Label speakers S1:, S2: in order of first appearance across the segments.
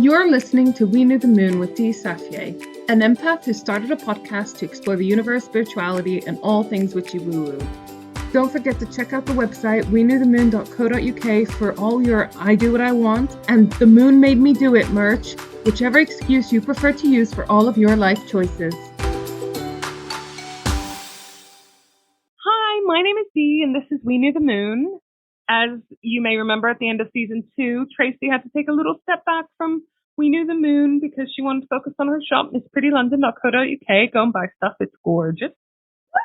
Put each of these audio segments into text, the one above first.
S1: You're listening to We Knew the Moon with Dee Safier, an empath who started a podcast to explore the universe, spirituality, and all things witchy woo-woo. Don't forget to check out the website weknewthemoon.co.uk for all your I do what I want and the moon made me do it merch, whichever excuse you prefer to use for all of your life choices. Hi, my name is Dee and this is We Knew the Moon. As you may remember, at the end of season 2, Tracy had to take a little step back from We Knew the Moon because she wanted to focus on her shop, missprettylondon.co.uk. Go and buy stuff. It's gorgeous.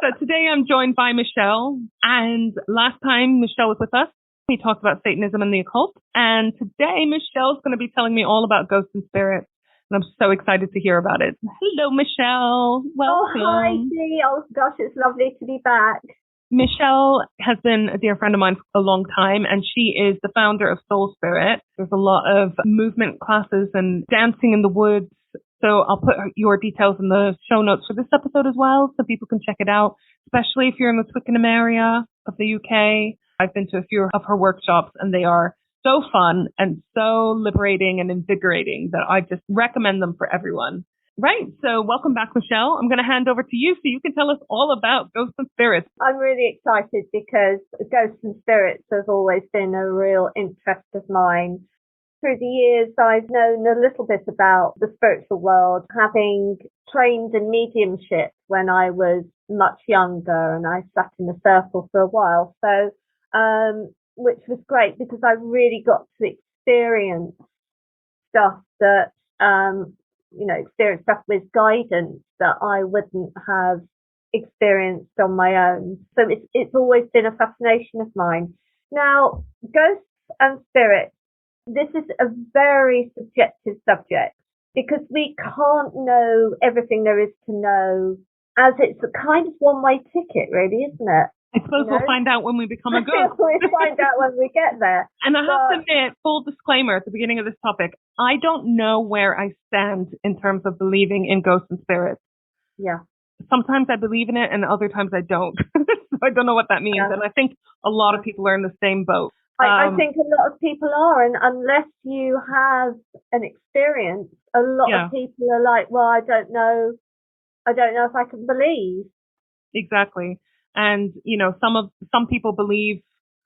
S1: But today I'm joined by Michele. And last time Michele was with us, we talked about Satanism and the occult. And today Michelle's going to be telling me all about ghosts and spirits. And I'm so excited to hear about it. Hello, Michele. Welcome.
S2: Oh, hi, Dee. Oh, gosh, it's lovely to be back.
S1: Michele has been a dear friend of mine for a long time, and she is the founder of Soul Spirit. There's a lot of movement classes and dancing in the woods. So I'll put your details in the show notes for this episode as well, so people can check it out, especially if you're in the Twickenham area of the UK. I've been to a few of her workshops, and they are so fun and so liberating and invigorating that I just recommend them for everyone. Right. So welcome back, Michele. I'm going to hand over to you so you can tell us all about ghosts and spirits.
S2: I'm really excited because ghosts and spirits have always been a real interest of mine. Through the years, I've known a little bit about the spiritual world, having trained in mediumship when I was much younger, and I sat in a circle for a while. So, which was great because I really got to experience stuff that, experience stuff with guidance that I wouldn't have experienced on my own. So it's always been a fascination of mine. Now, ghosts and spirits, this is a very subjective subject because we can't know everything there is to know, as it's a kind of one-way ticket, really, isn't it?
S1: I suppose we'll find out when we become a ghost.
S2: We'll find out when we get there.
S1: And I have to admit, full disclaimer at the beginning of this topic, I don't know where I stand in terms of believing in ghosts and spirits.
S2: Yeah.
S1: Sometimes I believe in it and other times I don't. So I don't know what that means. Yeah. And I think a lot of people are in the same boat.
S2: I think a lot of people are, and unless you have an experience, a lot of people are like, well, I don't know if I can believe.
S1: Exactly. And, some people believe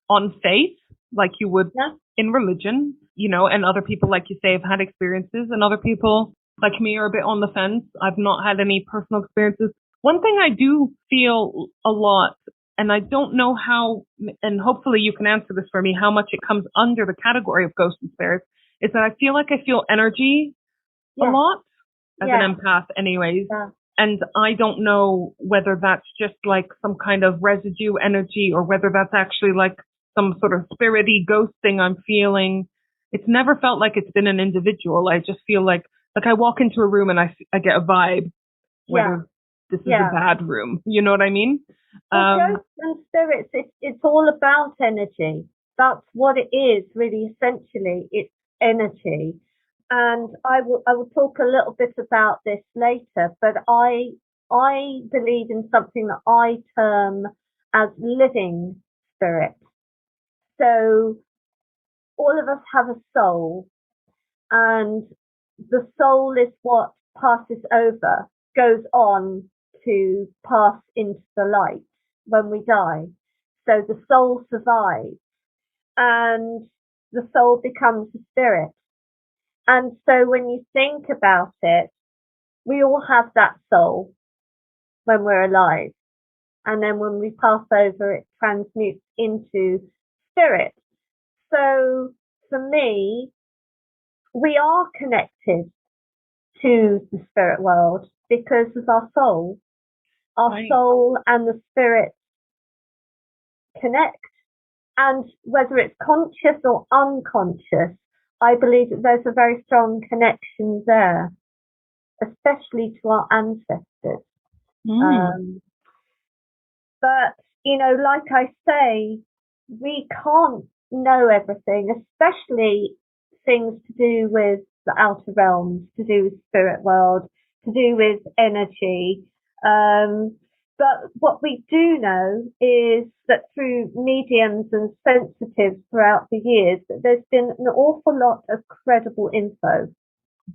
S1: on faith, like you would in religion, and other people, like you say, have had experiences, and other people, like me, are a bit on the fence. I've not had any personal experiences. One thing I do feel a lot, and I don't know how, and hopefully you can answer this for me, how much it comes under the category of ghosts and spirits, is that I feel like I feel energy a lot as an empath anyways. Yeah. And I don't know whether that's just like some kind of residue energy or whether that's actually like some sort of spirity ghost thing I'm feeling. It's never felt like it's been an individual. I just feel like I walk into a room and I get a vibe, whether this is a bad room. You know what I mean?
S2: Well, ghosts and spirits, it's all about energy. That's what it is, really, essentially. It's energy. And I will talk a little bit about this later, but I believe in something that I term as living spirit. So all of us have a soul, and the soul is what passes over, goes on to pass into the light when we die. So the soul survives, and the soul becomes a spirit. And so when you think about it, we all have that soul when we're alive. And then when we pass over, it transmutes into spirit. So for me, we are connected to the spirit world because of our soul. Our soul and the spirit connect. And whether it's conscious or unconscious, I believe that there's a very strong connection there, especially to our ancestors. But, like I say, we can't know everything, especially things to do with the outer realms, to do with spirit world, to do with energy. But what we do know is that through mediums and sensitives throughout the years, there's been an awful lot of credible info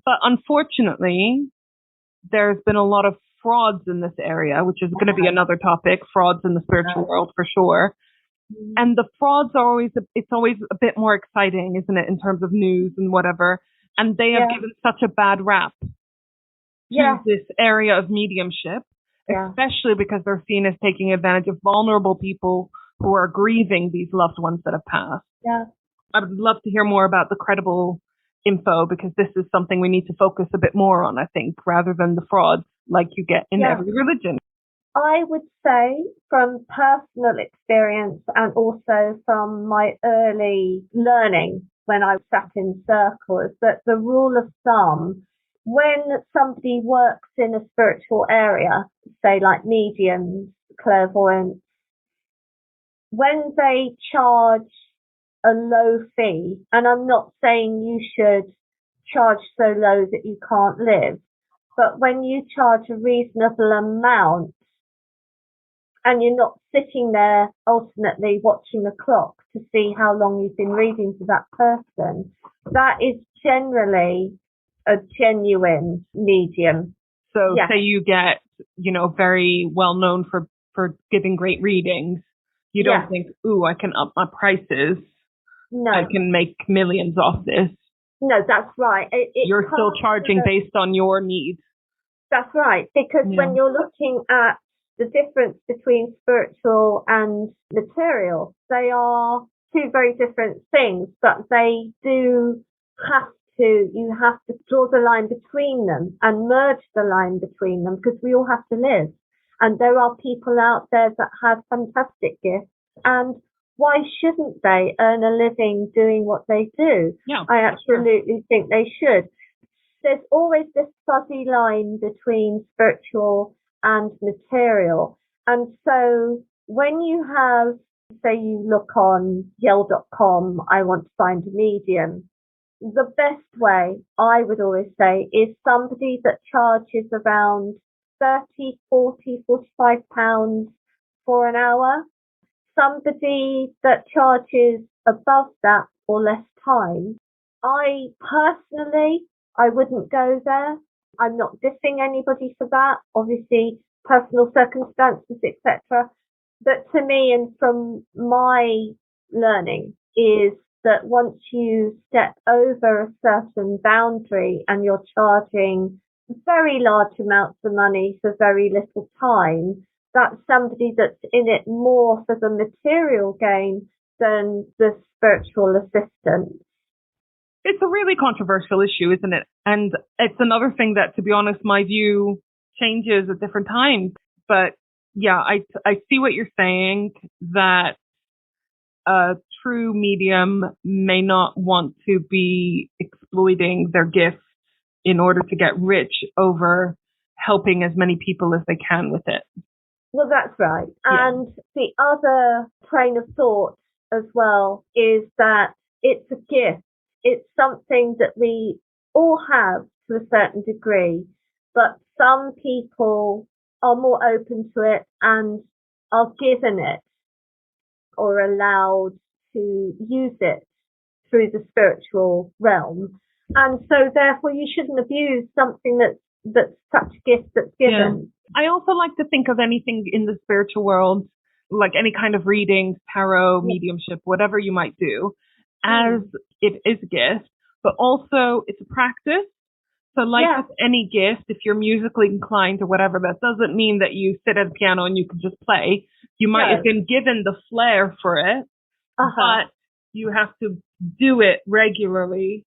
S1: But unfortunately, there's been a lot of frauds in this area, which is going to be another topic, frauds in the spiritual world for sure. And the frauds are always, it's always a bit more exciting, isn't it, in terms of news and whatever. And they have given such a bad rap to this area of mediumship, especially because they're seen as taking advantage of vulnerable people who are grieving these loved ones that have passed.
S2: Yeah.
S1: I would love to hear more about the credible info, because this is something we need to focus a bit more on, I think, rather than the frauds like you get in every religion.
S2: I would say from personal experience and also from my early learning when I sat in circles, that the rule of thumb, when somebody works in a spiritual area, say like mediums, clairvoyants, when they charge a low fee, and I'm not saying you should charge so low that you can't live, but when you charge a reasonable amount and you're not sitting there ultimately watching the clock to see how long you've been reading to that person, that is generally a genuine medium.
S1: So say you get, very well known for giving great readings. You don't think, ooh, I can up my prices.
S2: No.
S1: I can make millions off this.
S2: No, that's right.
S1: You're still charging based on your needs.
S2: That's right. Because when you're looking at the difference between spiritual and material, they are two very different things, but they do you have to draw the line between them and merge the line between them, because we all have to live. And there are people out there that have fantastic gifts, and why shouldn't they earn a living doing what they do?
S1: Yeah,
S2: I absolutely think they should. There's always this fuzzy line between spiritual and material. And so when you have, say you look on yell.com, I want to find a medium, the best way, I would always say, is somebody that charges around 30, 40, 45 pounds for an hour. Somebody that charges above that or less time. I wouldn't go there. I'm not dissing anybody for that. Obviously, personal circumstances, etc. But to me, and from my learning, is that once you step over a certain boundary and you're charging very large amounts of money for very little time, that's somebody that's in it more for the material gain than the spiritual assistance.
S1: It's a really controversial issue, isn't it? And it's another thing that, to be honest, my view changes at different times. But yeah, I see what you're saying, that a true medium may not want to be exploiting their gifts in order to get rich over helping as many people as they can with it.
S2: Well, that's right. Yeah. And the other train of thought as well is that it's a gift. It's something that we all have to a certain degree, but some people are more open to it and are given it or allowed to use it through the spiritual realm. And so therefore you shouldn't abuse something that's such a gift that's given.
S1: Yeah. I also like to think of anything in the spiritual world, like any kind of readings, tarot, mediumship, whatever you might do, as it is a gift, but also it's a practice. So like with any gift, if you're musically inclined or whatever, that doesn't mean that you sit at a piano and you can just play. You might have been given the flair for it, but you have to do it regularly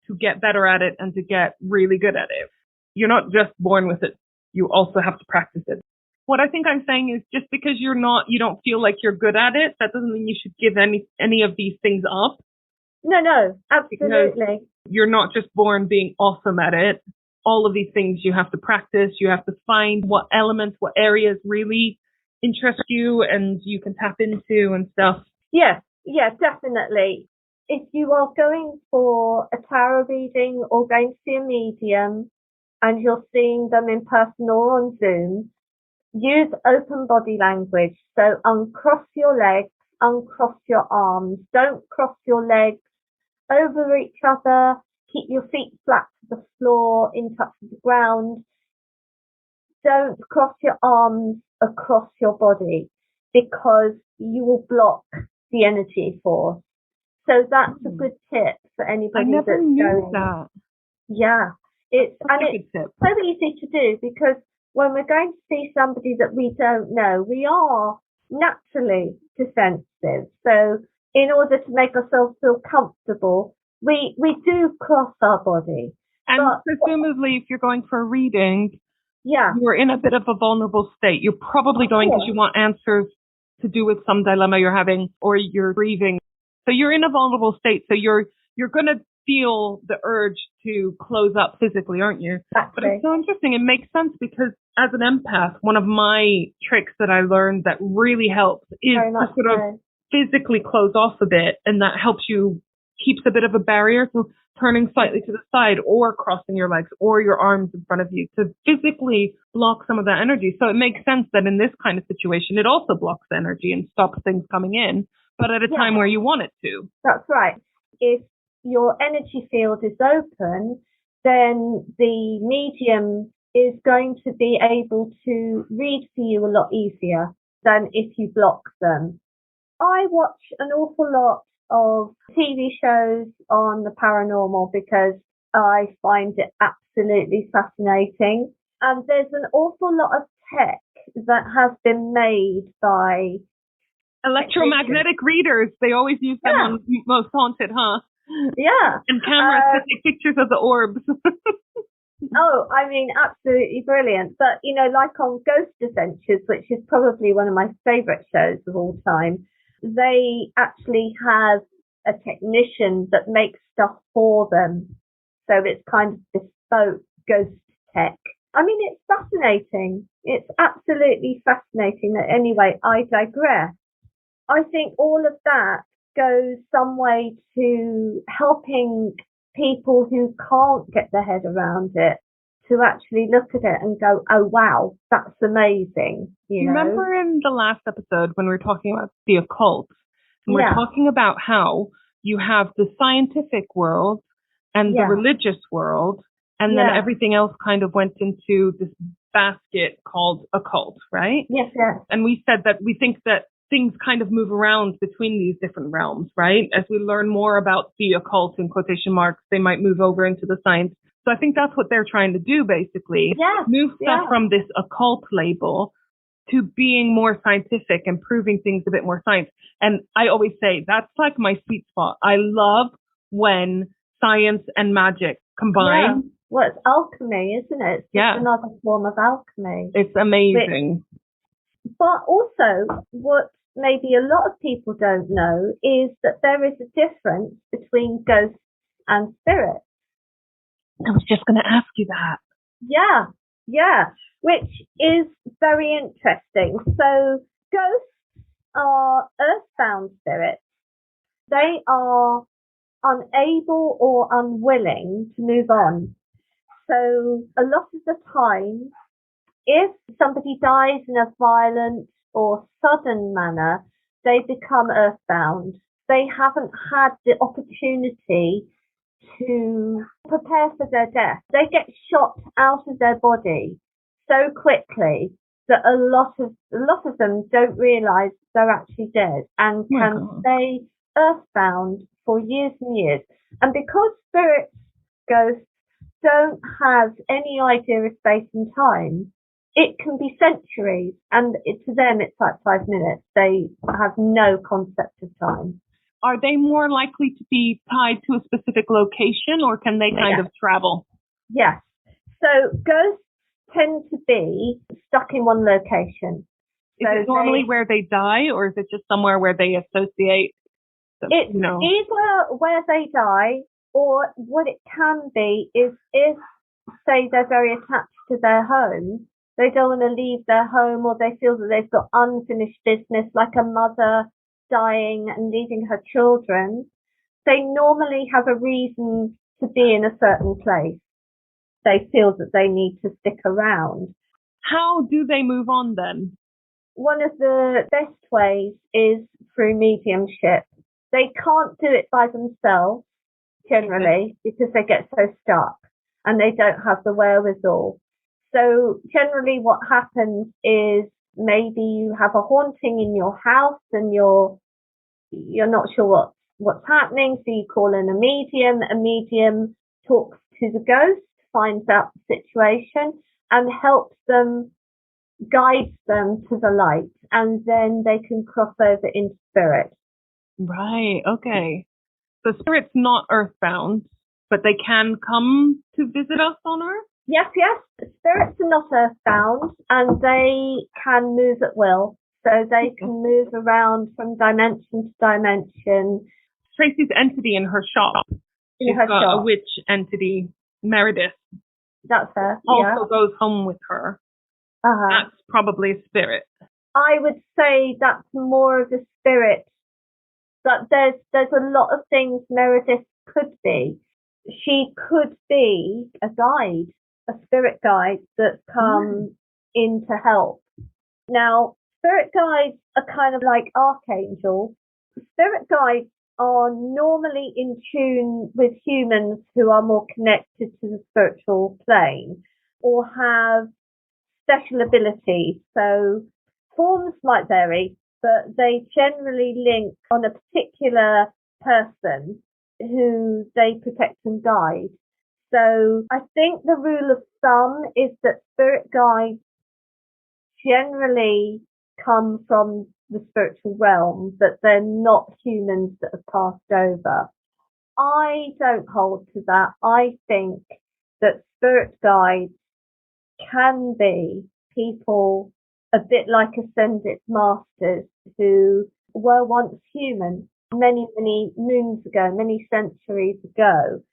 S1: to get better at it and to get really good at it. You're not just born with it. You also have to practice it. What I think I'm saying is, just because you don't feel like you're good at it, that doesn't mean you should give any of these things up.
S2: No, absolutely.
S1: Because you're not just born being awesome at it. All of these things you have to practice. You have to find what elements, what areas really interest you and you can tap into and stuff.
S2: Yeah, definitely. If you are going for a tarot reading or going to see a medium and you're seeing them in person or on Zoom, use open body language. So uncross your legs, uncross your arms. Don't cross your legs over each other. keep your feet flat to the floor, in touch with the ground. Don't cross your arms across your body because you will block the energy force. So that's a good tip for anybody.
S1: I never knew that.
S2: Yeah, it's so easy to do, because when we're going to see somebody that we don't know, we are naturally defensive. So in order to make ourselves feel comfortable, we do cross our body.
S1: And presumably, if you're going for a reading, you're in a bit of a vulnerable state. You're probably going because you want answers to do with some dilemma you're having, or you're grieving. So you're in a vulnerable state. So you're going to feel the urge to close up physically, aren't you?
S2: Exactly.
S1: But it's so interesting. It makes sense because as an empath, one of my tricks that I learned that really helps is to sort of physically close off a bit, and that helps you, keeps a bit of a barrier. So turning slightly to the side or crossing your legs or your arms in front of you to physically block some of that energy. So it makes sense that in this kind of situation, it also blocks the energy and stops things coming in, but at a time where you want it to.
S2: That's right. If your energy field is open, then the medium is going to be able to read for you a lot easier than if you block them. I watch an awful lot of TV shows on the paranormal because I find it absolutely fascinating. And there's an awful lot of tech that has been made by
S1: electromagnetic readers. They always use them on Most Haunted, huh?
S2: Yeah.
S1: And cameras to take pictures of the orbs.
S2: Oh, I mean, absolutely brilliant. But, you know, like on Ghost Adventures, which is probably one of my favourite shows of all time, they actually have a technician that makes stuff for them. So it's kind of bespoke ghost tech. I mean, it's fascinating. It's absolutely fascinating. Anyway, I digress. I think all of that goes some way to helping people who can't get their head around it to actually look at it and go, oh, wow, that's amazing.
S1: Remember in the last episode when we were talking about the occult, and we're talking about how you have the scientific world and the religious world, and then everything else kind of went into this basket called occult, right?
S2: Yes, yes.
S1: And we said that we think that things kind of move around between these different realms, right? As we learn more about the occult, in quotation marks, they might move over into the science. So I think that's what they're trying to do, basically. Move stuff from this occult label to being more scientific and proving things a bit more science. And I always say that's like my sweet spot. I love when science and magic combine.
S2: Yeah. Well, it's alchemy, isn't it? It's just another form of alchemy.
S1: It's amazing.
S2: But also, what maybe a lot of people don't know is that there is a difference between ghosts and spirits.
S1: I was just going to ask you that.
S2: Yeah, which is very interesting. So ghosts are earthbound spirits. They are unable or unwilling to move on. So a lot of the time, if somebody dies in a violent or sudden manner, they become earthbound. They haven't had the opportunity to prepare for their death. They get shot out of their body so quickly that a lot of them don't realise they're actually dead and can stay earthbound for years and years. And because spirits, ghosts, don't have any idea of space and time, it can be centuries, and to them it's like 5 minutes. They have no concept of time.
S1: Are they more likely to be tied to a specific location, or can they kind of travel?
S2: Yes. So ghosts tend to be stuck in one location.
S1: Is it normally where they die, or is it just somewhere where they associate?
S2: It's either where they die, or what it can be is if, say, they're very attached to their home, they don't want to leave their home, or they feel that they've got unfinished business, like a mother dying and leaving her children. They normally have a reason to be in a certain place. They feel that they need to stick around.
S1: How do they move on then?
S2: One of the best ways is through mediumship. They can't do it by themselves. generally, because they get so stuck and they don't have the wherewithal. So generally what happens is maybe you have a haunting in your house and you're not sure what's happening, so you call in a medium talks to the ghost, finds out the situation and helps them, guides them to the light, and then they can cross over into spirit.
S1: Right, okay. So spirit's not earthbound, but they can come to visit us on Earth?
S2: Yes. Spirits are not earthbound and they can move at will. So they can move around from dimension to dimension.
S1: Tracy's entity in her shop. She's got a witch entity, Meredith.
S2: That's her.
S1: Also goes home with her. That's probably a spirit.
S2: I would say that's more of a spirit. But there's a lot of things Meredith could be. She could be a guide, a spirit guide that comes in to help. Now, spirit guides are kind of like archangels. Spirit guides are normally in tune with humans who are more connected to the spiritual plane or have special abilities. So forms might vary, but they generally link on a particular person who they protect and guide. So I think the rule of thumb is that spirit guides generally come from the spiritual realm, that they're not humans that have passed over. I don't hold to that. I think that spirit guides can be people a bit like ascended masters who were once human many moons ago, many centuries ago.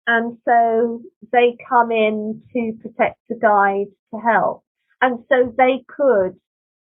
S2: And so they come in to protect, to guide, to help. And so they could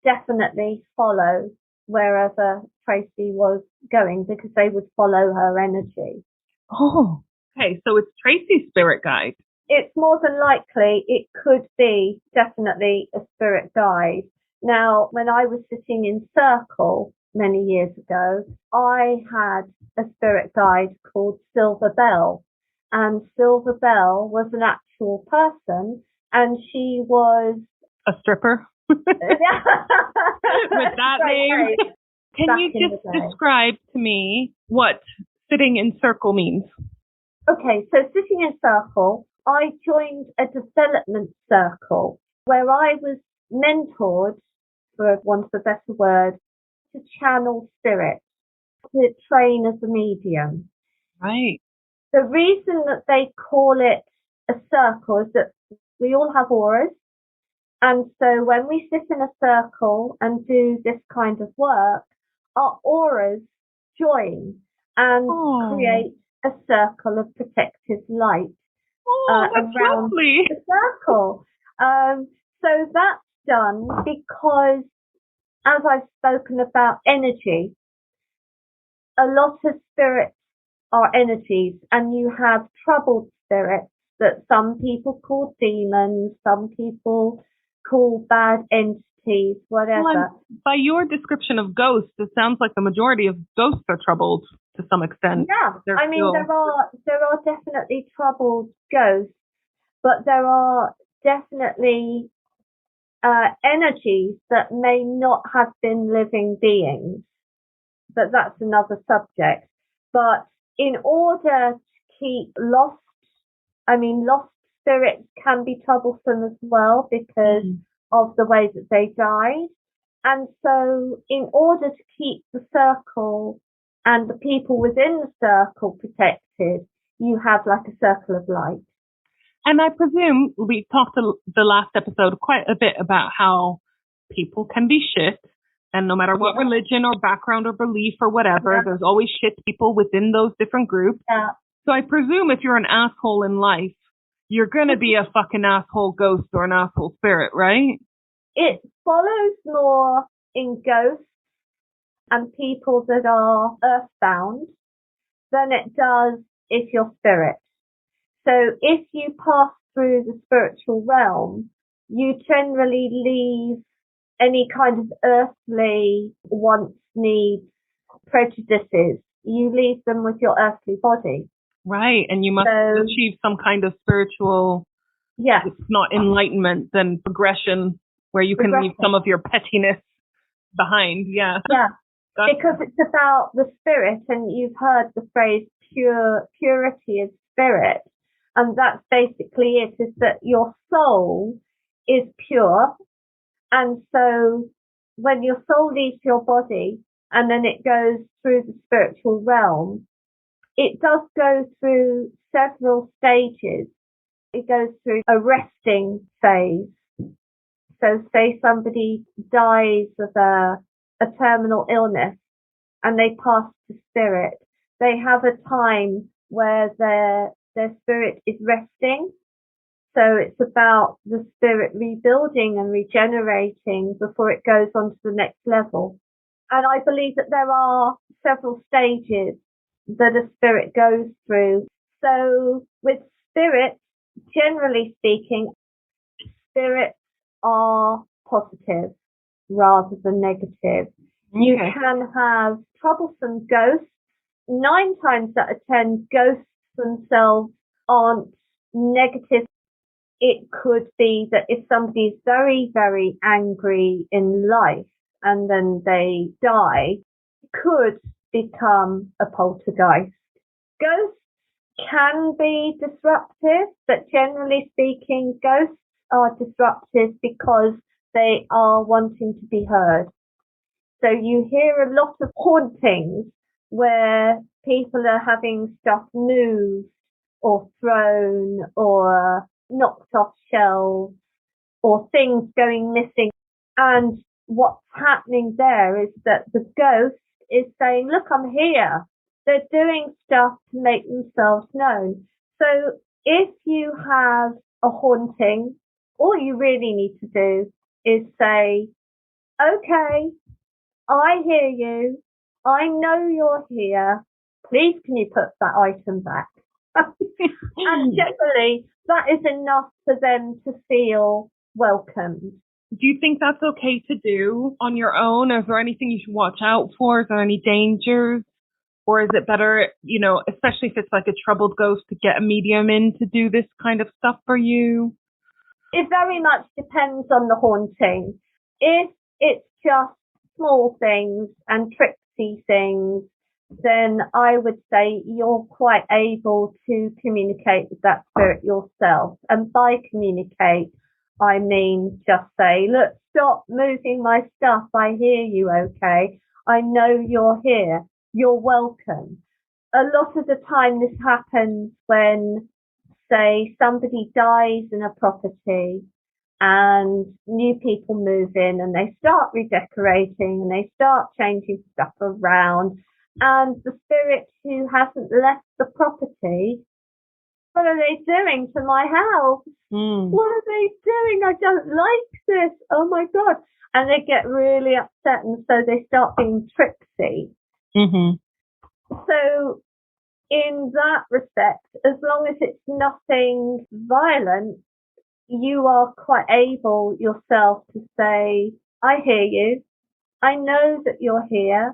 S2: definitely follow wherever Tracy was going because they would follow her energy.
S1: Oh, okay. So it's Tracy's spirit guide.
S2: It's more than likely it could be definitely a spirit guide. Now, when I was sitting in Circle many years ago, I had a spirit guide called Silver Bell. And Silver Bell was an actual person, and she was
S1: a stripper. With that name. Can you just describe to me what sitting in circle means?
S2: Okay, so sitting in circle, I joined a development circle where I was mentored, for want of a better word, to channel spirit, to train as a medium.
S1: Right.
S2: The reason that they call it a circle is that we all have auras. And so when we sit in a circle and do this kind of work, our auras join and create a circle of protective light around
S1: lovely.
S2: the circle. So that's done because, as I've spoken about energy, a lot of spirits are energies, and you have troubled spirits that some people call demons, some people call bad entities, whatever.
S1: Well, by your description of ghosts, it sounds like the majority of ghosts are troubled to some extent.
S2: Yeah, there are definitely troubled ghosts, but there are definitely energies that may not have been living beings. But that's another subject. But in order to keep lost spirits can be troublesome as well because of the way that they died. And so in order to keep the circle and the people within the circle protected, you have like a circle of light.
S1: And I presume we talked the last episode quite a bit about how people can be shit. And no matter what religion or background or belief or whatever, there's always shit people within those different groups.
S2: Yeah.
S1: So I presume if you're an asshole in life, you're going to be a fucking asshole ghost or an asshole spirit, right?
S2: It follows more in ghosts and people that are earthbound than it does if you're spirit. So if you pass through the spiritual realm, you generally leave any kind of earthly wants, needs, prejudices. You leave them with your earthly body.
S1: Right. And you must achieve some kind of spiritual,
S2: yes,
S1: it's not enlightenment, then progression, where you can leave some of your pettiness behind. Yeah.
S2: Yeah. Because it's about the spirit, and you've heard the phrase purity of spirit. And that's basically it, is that your soul is pure. And so when your soul leaves your body and then it goes through the spiritual realm, it does go through several stages. It goes through a resting phase. So say somebody dies of a terminal illness and they pass to spirit. They have a time where their spirit is resting. So it's about the spirit rebuilding and regenerating before it goes on to the next level. And I believe that there are several stages that a spirit goes through. So with spirits, generally speaking, spirits are positive rather than negative. You can have troublesome ghosts. 9 times out of 10, ghosts themselves aren't negative. It could be that if somebody's very, very angry in life and then they die, it could become a poltergeist. Ghosts can be disruptive, but generally speaking, ghosts are disruptive because they are wanting to be heard. So you hear a lot of hauntings where people are having stuff moved or thrown or knocked off shelves or things going missing. And what's happening there is that the ghost is saying, look, I'm here. They're doing stuff to make themselves known. So if you have a haunting, all you really need to do is say, okay, I hear you. I know you're here. Please, can you put that item back? And generally, that is enough for them to feel welcomed.
S1: Do you think that's okay to do on your own? Is there anything you should watch out for? Is there any dangers? Or is it better, you know, especially if it's like a troubled ghost, to get a medium in to do this kind of stuff for you?
S2: It very much depends on the haunting. If it's just small things and tricksy things, then I would say you're quite able to communicate with that spirit yourself. And by communicate, I mean just say, look, stop moving my stuff. I hear you, okay? I know you're here. You're welcome. A lot of the time this happens when, say, somebody dies in a property and new people move in and they start redecorating and they start changing stuff around, and the spirit who hasn't left the property, what are they doing to my house? What are they doing? I don't like this. Oh my God. And they get really upset, and so they start being tricksy. So in that respect, as long as it's nothing violent, you are quite able yourself to say, I hear you. I know that you're here.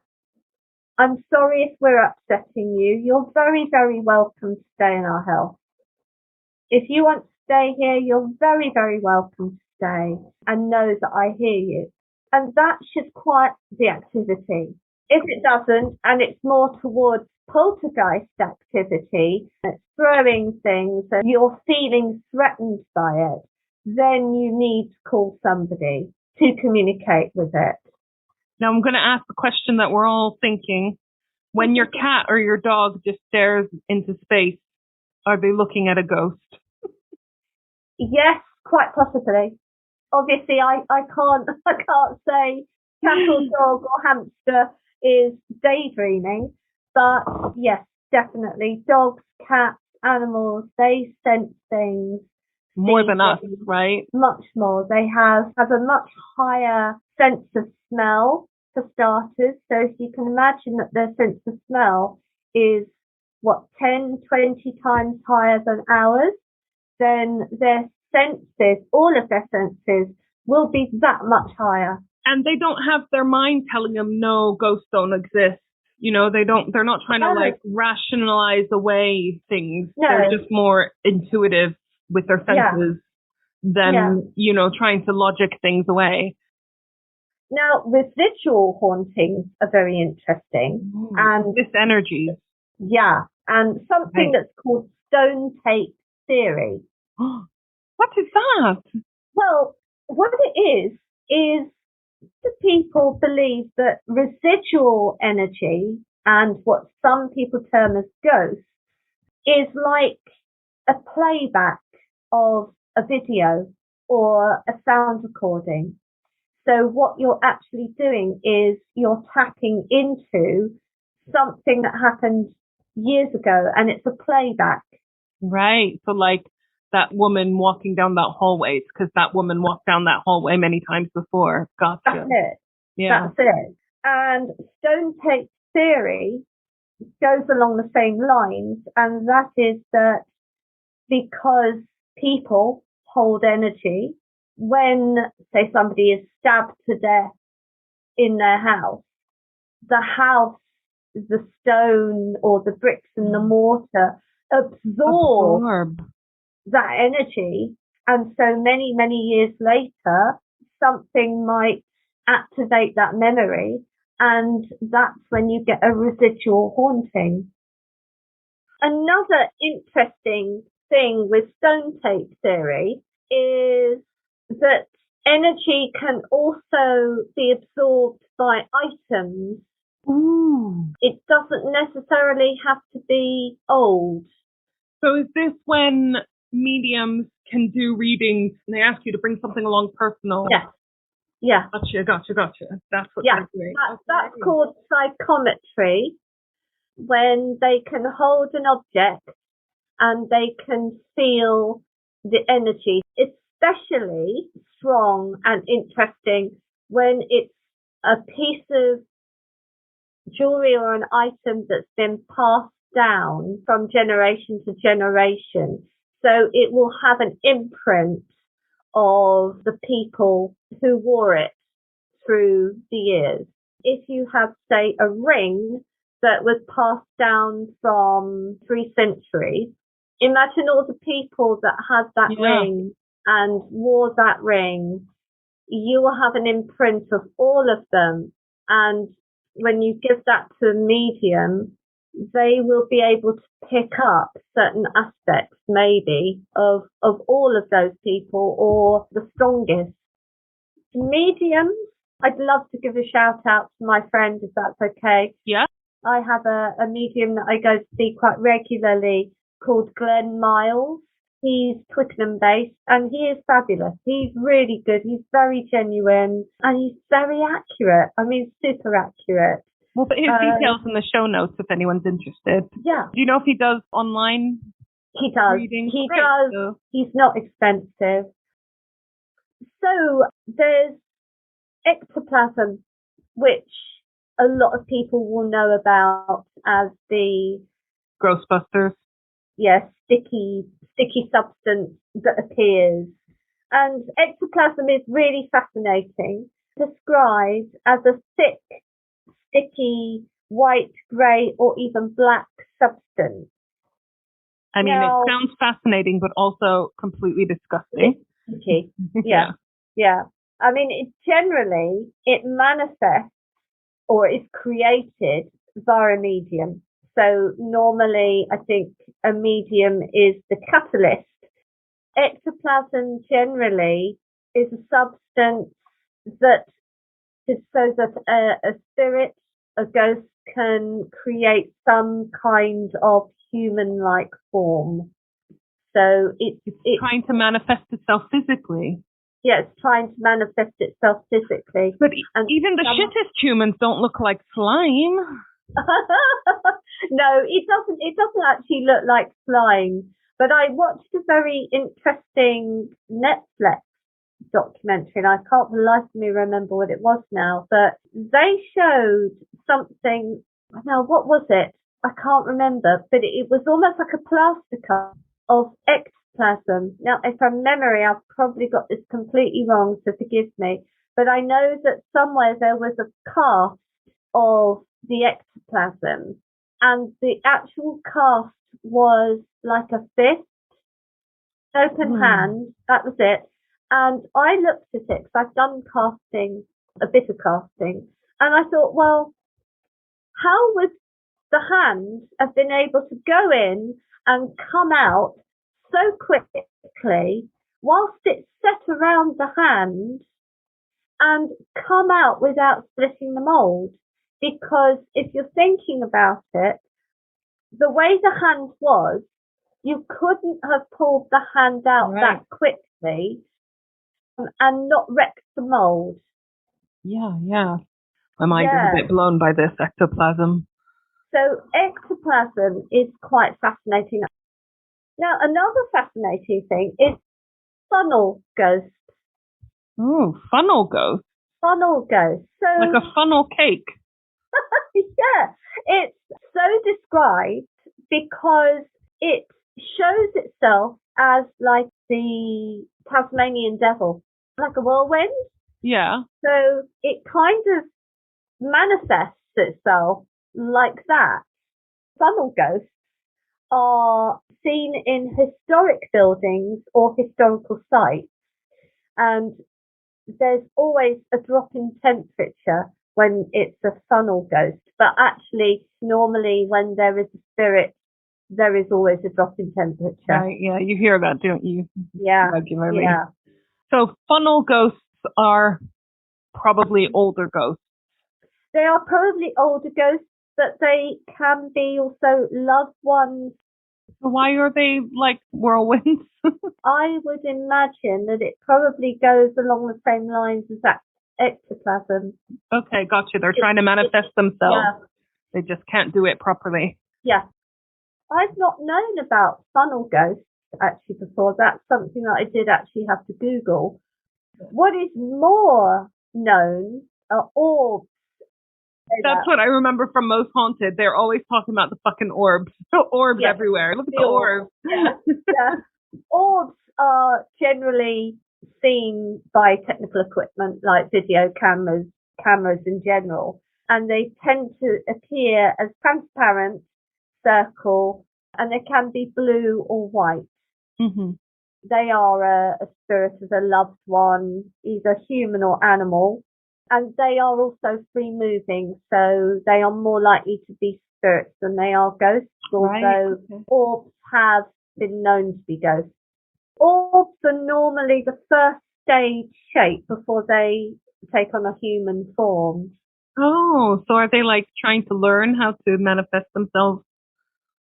S2: I'm sorry if we're upsetting you. You're very, very welcome to stay in our house. If you want to stay here, you're very, very welcome to stay, and know that I hear you. And that should quiet the activity. If it doesn't, and it's more towards poltergeist activity, it's throwing things and you're feeling threatened by it, then you need to call somebody to communicate with it.
S1: Now I'm going to ask the question that we're all thinking. When your cat or your dog just stares into space, are they looking at a ghost?
S2: Yes, quite possibly. Obviously, I can't say cat or dog or hamster is daydreaming, but yes, definitely. Dogs, cats, animals, they sense things.
S1: More than us, right?
S2: Much more. They have a much higher sense of smell, for starters. So if you can imagine that their sense of smell is, 10, 20 times higher than ours, then their senses, all of their senses, will be that much higher.
S1: And they don't have their mind telling them, no, ghosts don't exist. You know, they're not trying to like rationalize away things.
S2: No.
S1: They're just more intuitive with their senses than, you know, trying to logic things away.
S2: Now, residual hauntings are very interesting. And
S1: this energy.
S2: Yeah. And something that's called stone tape theory.
S1: What is that?
S2: Well, what it is the people believe that residual energy and what some people term as ghosts is like a playback of a video or a sound recording. So what you're actually doing is you're tapping into something that happened years ago, and it's a playback.
S1: Right. So like that woman walking down that hallway, because that woman walked down that hallway many times before. Gotcha.
S2: That's it.
S1: Yeah.
S2: That's it. And stone tape theory goes along the same lines, and that is that because people hold energy, when, say, somebody is stabbed to death in their house, the stone or the bricks and the mortar absorb that energy. And so many, many years later, something might activate that memory, and that's when you get a residual haunting. Another interesting thing with stone tape theory is that energy can also be absorbed by items.
S1: Ooh.
S2: It doesn't necessarily have to be old.
S1: So is this when mediums can do readings and they ask you to bring something along personal?
S2: Yes. Yeah.
S1: Gotcha. That's what they're doing.
S2: That's called psychometry, when they can hold an object and they can feel the energy. Especially strong and interesting when it's a piece of jewelry or an item that's been passed down from generation to generation. So it will have an imprint of the people who wore it through the years. If you have, say, a ring that was passed down from 3 centuries, imagine all the people that had that ring and wore that ring. You will have an imprint of all of them. And when you give that to a medium, they will be able to pick up certain aspects, maybe, of all of those people, or the strongest. Mediums, I'd love to give a shout out to my friend, if that's okay.
S1: Yeah.
S2: I have a medium that I go to see quite regularly called Glenn Miles. He's Twickenham based, and he is fabulous. He's really good. He's very genuine, and he's very accurate. I mean, super accurate.
S1: We'll put his details in the show notes if anyone's interested.
S2: Yeah.
S1: Do you know if he does online?
S2: He does.
S1: Readings?
S2: He does. So. He's not expensive. So there's Ectoplasm, which a lot of people will know about as the
S1: Ghostbusters.
S2: Yes, sticky substance that appears. And ectoplasm is really fascinating. Described as a thick, sticky, white, grey, or even black substance.
S1: I mean, it sounds fascinating, but also completely disgusting.
S2: Sticky. Yeah. I mean, it manifests or is created via a medium. So normally, I think a medium is the catalyst. Ectoplasm generally is a substance that is so that a spirit, a ghost, can create some kind of human-like form. So it's
S1: trying to manifest itself physically.
S2: Yeah, it's trying to manifest itself physically.
S1: But even the shittest humans don't look like slime.
S2: No, it doesn't actually look like slime. But I watched a very interesting Netflix documentary, and I can't for the life of me remember what it was now, but they showed something. Now, what was it? I can't remember, but it was almost like a plaster of ectoplasm. Now, if from memory, I've probably got this completely wrong, so forgive me. But I know that somewhere there was a cast of the ectoplasm, and the actual cast was like a fist, open hand. That was it. And I looked at it because I've done casting, a bit of casting, and I thought, well, how would the hand have been able to go in and come out so quickly whilst it's set around the hand and come out without splitting the mold? Because if you're thinking about it, the way the hand was, you couldn't have pulled the hand out that quickly and not wrecked the mold.
S1: Yeah. My mind is a bit blown by this ectoplasm.
S2: So ectoplasm is quite fascinating. Now, another fascinating thing is funnel ghosts.
S1: Oh, funnel ghosts.
S2: Funnel ghosts. So,
S1: like a funnel cake.
S2: Yeah, it's so described because it shows itself as like the Tasmanian devil, like a whirlwind.
S1: Yeah.
S2: So it kind of manifests itself like that. Funnel ghosts are seen in historic buildings or historical sites, and there's always a drop in temperature when it's a funnel ghost, but actually normally when there is a spirit, there is always a drop in temperature.
S1: Right, yeah, you hear that, don't you?
S2: Yeah,
S1: regularly.
S2: Yeah.
S1: So funnel ghosts are probably older ghosts.
S2: They are probably older ghosts, but they can be also loved ones.
S1: So why are they like whirlwinds?
S2: I would imagine that it probably goes along the same lines as that ectoplasm.
S1: Okay, gotcha. They're trying to manifest themselves.
S2: Yeah.
S1: They just can't do it properly.
S2: Yeah. I've not known about funnel ghosts actually before. That's something that I did actually have to Google. What is more known are orbs.
S1: That's what I remember from Most Haunted. They're always talking about the fucking orbs. Orbs everywhere. Look at the orbs.
S2: Yeah. Orbs are generally seen by technical equipment like video cameras in general, and they tend to appear as transparent, circle, and they can be blue or white.
S1: Mm-hmm.
S2: They are a spirit of a loved one, either human or animal, and they are also free moving, so they are more likely to be spirits than they are ghosts, although orbs have been known to be ghosts. Orbs are normally the first stage shape before they take on a human form.
S1: Oh, so are they like trying to learn how to manifest themselves?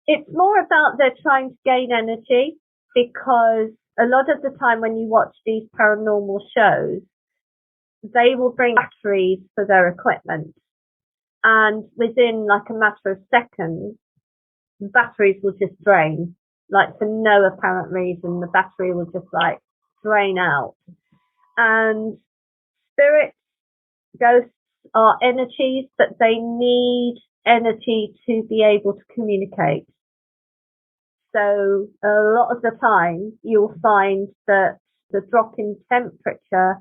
S2: It's more about they're trying to gain energy, because a lot of the time when you watch these paranormal shows, they will bring batteries for their equipment, and within like a matter of seconds, the batteries will just drain, like for no apparent reason. The battery will just like drain out. And spirits, ghosts are energies, but they need energy to be able to communicate. So a lot of the time you'll find that the drop in temperature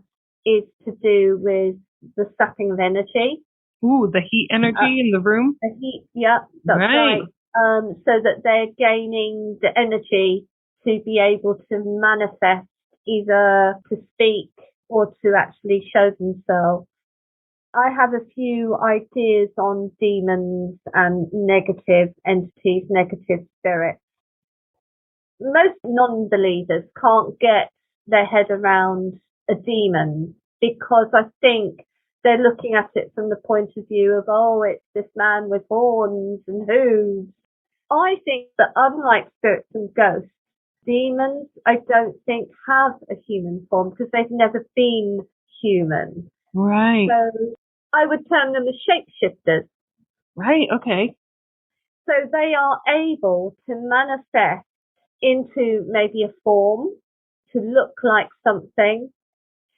S2: is to do with the sapping of energy.
S1: Ooh, the heat energy in the room?
S2: The heat, yeah, that's right. So that they're gaining the energy to be able to manifest, either to speak or to actually show themselves. I have a few ideas on demons and negative entities, negative spirits. Most non-believers can't get their head around a demon, because I think they're looking at it from the point of view of, oh, it's this man with horns and hooves. I think that unlike spirits and ghosts, demons, I don't think have a human form because they've never been human.
S1: Right.
S2: So I would term them as shapeshifters.
S1: Right, okay.
S2: So they are able to manifest into maybe a form, to look like something,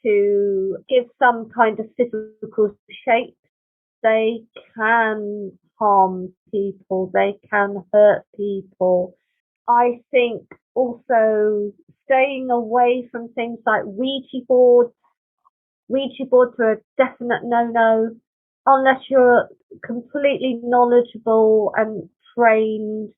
S2: to give some kind of physical shape. They can harm people, they can hurt people. I think also staying away from things like Ouija boards. Ouija boards are a definite no-no. unless you're completely knowledgeable and trained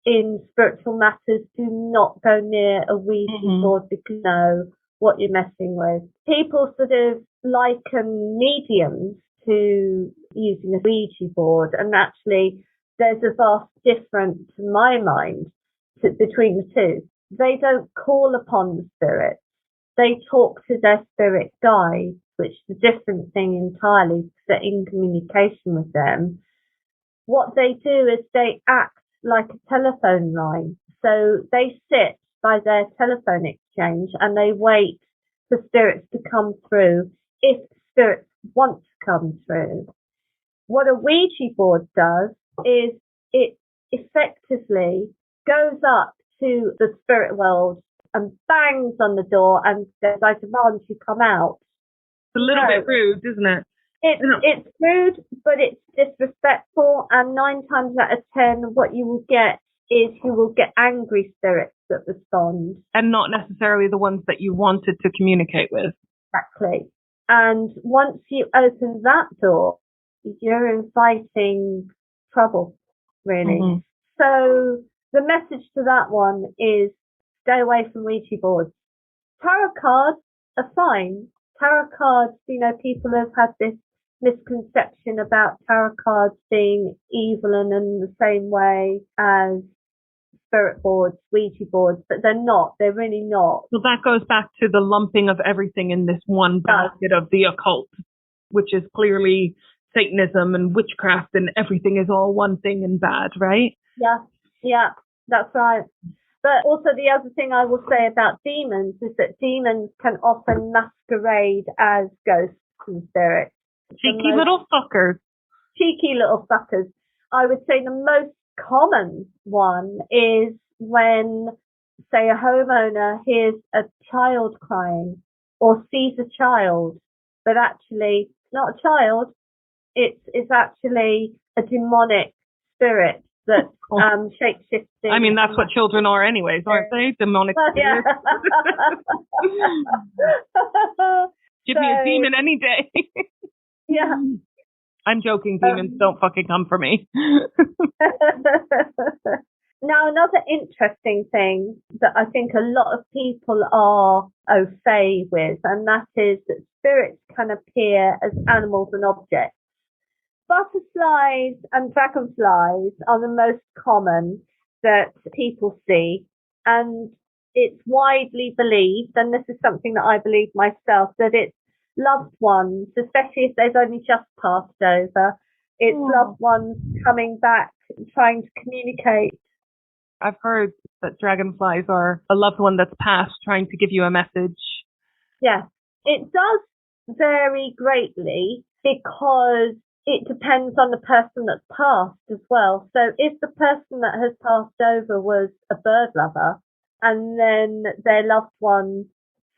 S2: in spiritual matters, do not go near a Ouija board because you know what you're messing with. People sort of liken mediums to using a Ouija board, and actually there's a vast difference, to my mind, between the two. They don't call upon the spirits. They talk to their spirit guides, which is a different thing entirely, because they're in communication with them. What they do is they act like a telephone line. So they sit by their telephone exchange and they wait for spirits to come through if spirits want to come through. What a Ouija board does is it effectively goes up to the spirit world and bangs on the door and says, I demand you come out.
S1: It's a little bit rude, isn't it?
S2: It's rude, but it's disrespectful, and 9 times out of 10, what you will get is you will get angry spirits that respond.
S1: And not necessarily the ones that you wanted to communicate with.
S2: Exactly. And once you open that door, you're inviting trouble, really. So the message to that one is stay away from Ouija boards. Tarot cards are fine. Tarot cards, you know, people have had this misconception about tarot cards being evil and in the same way as spirit boards, Ouija boards, but they're not. They're really not.
S1: Well, that goes back to the lumping of everything in this one basket of the occult, which is clearly Satanism and witchcraft, and everything is all one thing and bad, right?
S2: Yeah, that's right. But also the other thing I will say about demons is that demons can often masquerade as ghosts and spirits.
S1: Cheeky little fuckers.
S2: Cheeky little fuckers. I would say the most common one is when, say, a homeowner hears a child crying or sees a child, but actually it's not a child. It's actually a demonic spirit that shape-shifting.
S1: I mean, that's what children are anyways, aren't they? Demonic spirits. Give me a demon any day.
S2: Yeah.
S1: I'm joking, demons don't fucking come for me.
S2: Now, another interesting thing that I think a lot of people are au fait with, and that is that spirits can appear as animals and objects. Butterflies and dragonflies are the most common that people see, and it's widely believed, and this is something that I believe myself, that it's loved ones, especially if they've only just passed over. It's loved ones coming back, trying to communicate.
S1: I've heard that dragonflies are a loved one that's passed, trying to give you a message.
S2: Yeah, it does vary greatly because it depends on the person that's passed as well. So if the person that has passed over was a bird lover and then their loved one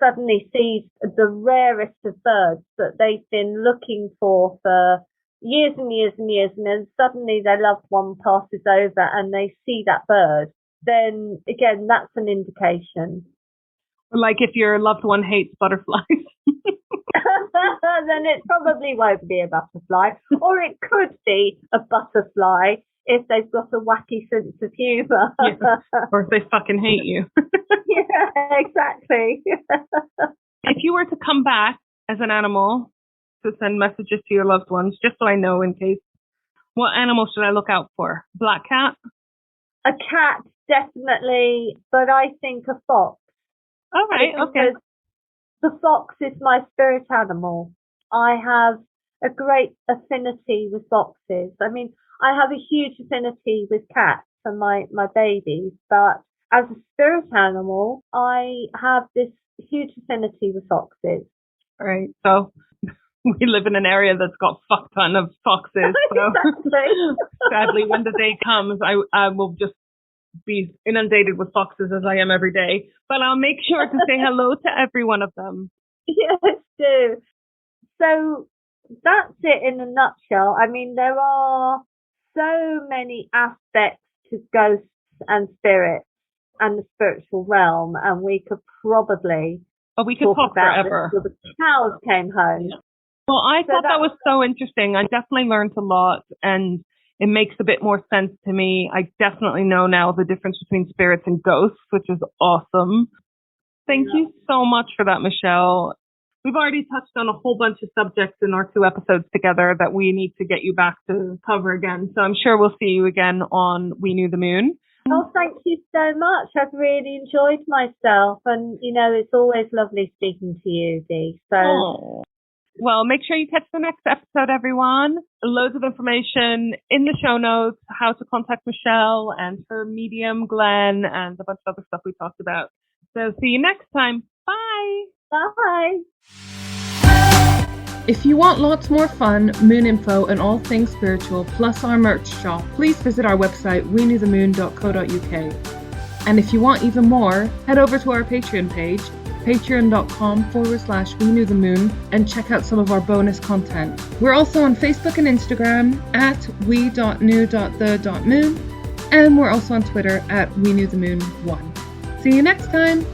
S2: suddenly sees the rarest of birds that they've been looking for years and years and years, and then suddenly their loved one passes over and they see that bird, then again, that's an indication.
S1: Like if your loved one hates butterflies.
S2: Then it probably won't be a butterfly, or it could be a butterfly if they've got a wacky sense of humour.
S1: Yeah. Or if they fucking hate you.
S2: Yeah, exactly.
S1: If you were to come back as an animal to send messages to your loved ones, just so I know in case, what animal should I look out for? Black cat?
S2: A cat, definitely, but I think a fox.
S1: All right, okay.
S2: The fox is my spirit animal. I have a great affinity with foxes. I mean, I have a huge affinity with cats and my babies, but as a spirit animal, I have this huge affinity with foxes.
S1: All right, so we live in an area that's got a fuck ton of foxes. So sadly, when the day comes, I will just be inundated with foxes as I am every day. But I'll make sure to say hello to every one of them.
S2: Yes, do. So that's it in a nutshell. I mean, there are so many aspects to ghosts and spirits and the spiritual realm, and we could probably
S1: we could talk
S2: about
S1: forever.
S2: this till the cows came home.
S1: Yeah. Well, I thought that was so interesting. I definitely learned a lot, and it makes a bit more sense to me. I definitely know now the difference between spirits and ghosts, which is awesome. Thank you so much for that, Michele. We've already touched on a whole bunch of subjects in our 2 episodes together that we need to get you back to cover again. So I'm sure we'll see you again on We Knew the Moon.
S2: Oh, thank you so much. I've really enjoyed myself. And, it's always lovely speaking to you, Dee. So,
S1: Well, make sure you catch the next episode, everyone. Loads of information in the show notes, how to contact Michele and her medium, Glenn, and a bunch of other stuff we talked about. So see you next time. Bye.
S2: Bye.
S3: If you want lots more fun, moon info, and all things spiritual, plus our merch shop, please visit our website, weknewthemoon.co.uk. And if you want even more, head over to our Patreon page, patreon.com/weknewthemoon, and check out some of our bonus content. We're also on Facebook and Instagram at we.new.the.moon, and we're also on Twitter at weknewthemoon1. See you next time!